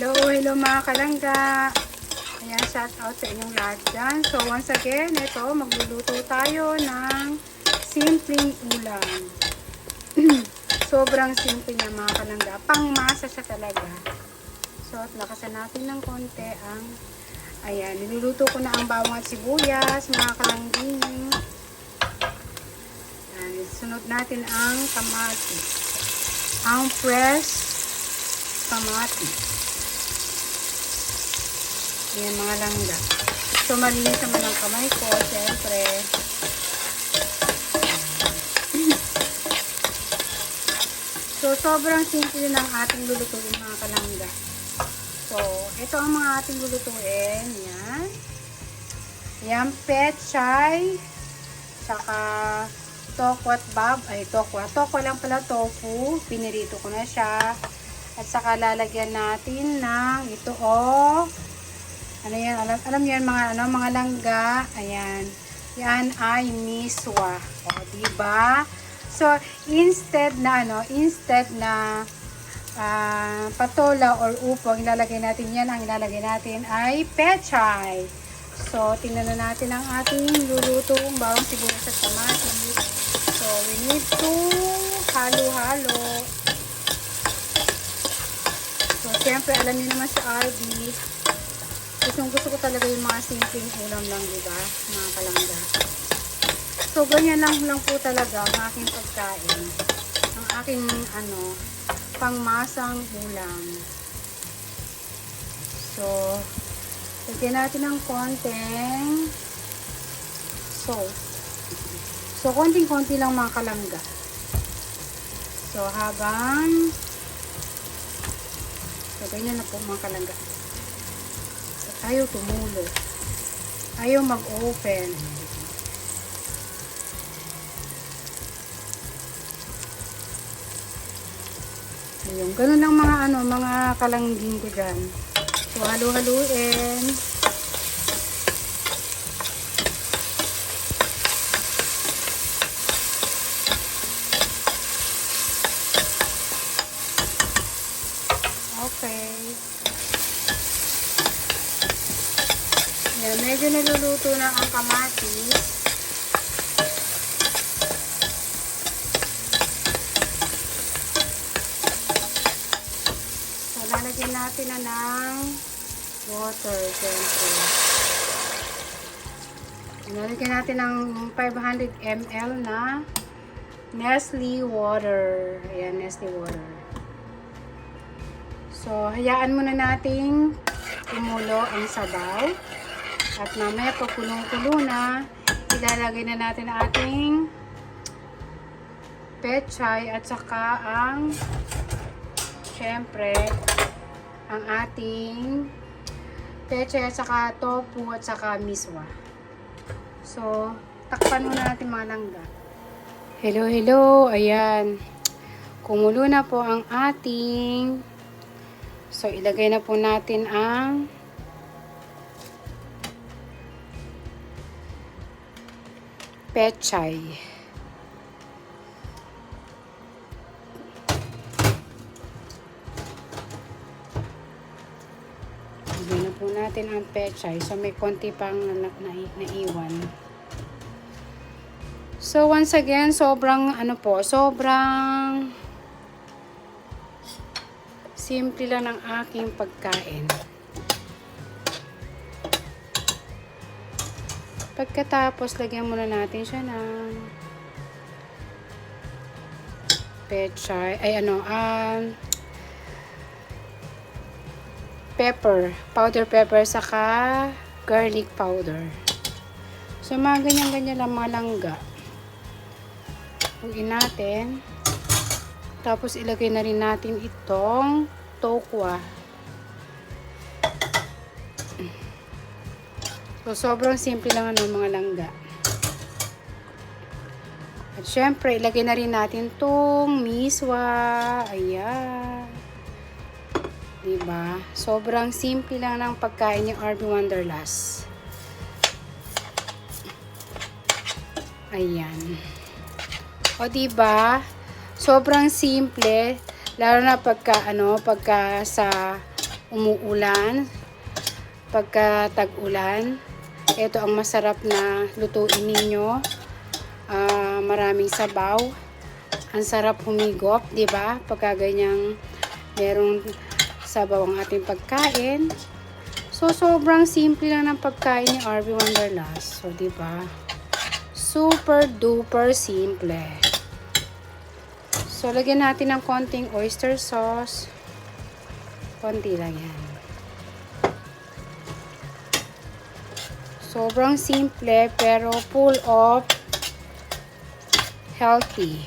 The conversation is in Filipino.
Hello mga kalangga. Ayan, shout out sa inyong lahat dyan. So once again, ito, magluluto tayo ng simpleng ulam. Sobrang simple niya mga kalangga. Pangmasa siya talaga. So at lakasan natin ng konti ang, ayan, niluluto ko na ang bawang at sibuyas, mga kalangging. Ayan, sunod natin ang kamatis. Ang fresh kamatis. Ayan mga langga. So malinis naman ang kamay ko, syempre. So sobrang simple ng ating lulutuin mga kalangga. So ito ang mga ating lulutuin. Yan. Yan, pechay. Saka tokwat bab. Ay, tokwa. Tokwa lang pala, tofu. Pinirito ko na siya. At saka lalagyan natin ng ito ano yan, alam niyo yan mga langga. Ayan. Yan ay miswa. O, diba? So, instead na patola or upong, ilalagay natin yan. Ang ilalagay natin ay pechay. So, tingnan na natin ang ating lulutong bawang sibuyas at kamatis. So, we need to halo-halo. So, siyempre, alam niyo naman sa RB, gusto ko talaga yung mga simpleng ulam lang, diba? Mga kalangga. So, ganyan lang po talaga ang aking pagkain. Ang aking, pangmasang ulam. So, lagyan natin ng konting salt. So, konting-konti lang mga kalangga. So, ganyan na po mga kalangga. Ayaw tumulo. Ayaw mag-open. Ayun. Ganun lang mga kalangging ko dyan. So, halu-haluin. Okay. Yan, medyo naluluto na ang kamatis. So, lalagyan natin na ng water. Lalagyan natin ng 500 ml na Nestle water. Ayan, Nestle water. So, hayaan muna nating kumulo ang sabaw. At mamaya pag kulong-kulo na, ilalagay na natin ang ating pechay at saka ang, syempre, ang ating pechay at saka tofu at saka miswa. So, takpan muna natin mga langga. Hello. Ayan. Kumulo na po ang ating. So, ilagay na po natin ang pechay. Ilagay na po natin ang pechay. So, may konti pang naiwan. So, once again, sobrang simple lang ng aking pagkain. Pagkatapos, lagyan muna natin siya ng pechay, pepper, powder pepper, saka garlic powder. So, mga ganyan-ganyan lang mga langga. Huwagin natin. Tapos, ilagay na rin natin itong tokwa. So, sobrang simple lang mga langga. At syempre, ilagay na rin natin itong miswa. Ayan. Diba? Sobrang simple lang ng pagkain yung RB Wanderlust. Ayan. O diba? Sobrang simple. Lalo na pagka sa umuulan, pagka tag-ulan. Ito ang masarap na lutuin ninyo. Maraming sabaw. Ang sarap humigop, di ba? Pagka ganyang merong sabaw ang ating pagkain. So, sobrang simple lang ng pagkain ni RB Wanderlust. So, di ba? Super duper simple. So, lagyan natin ng konting oyster sauce. Konti lang yan. Sobrang simple pero full of healthy.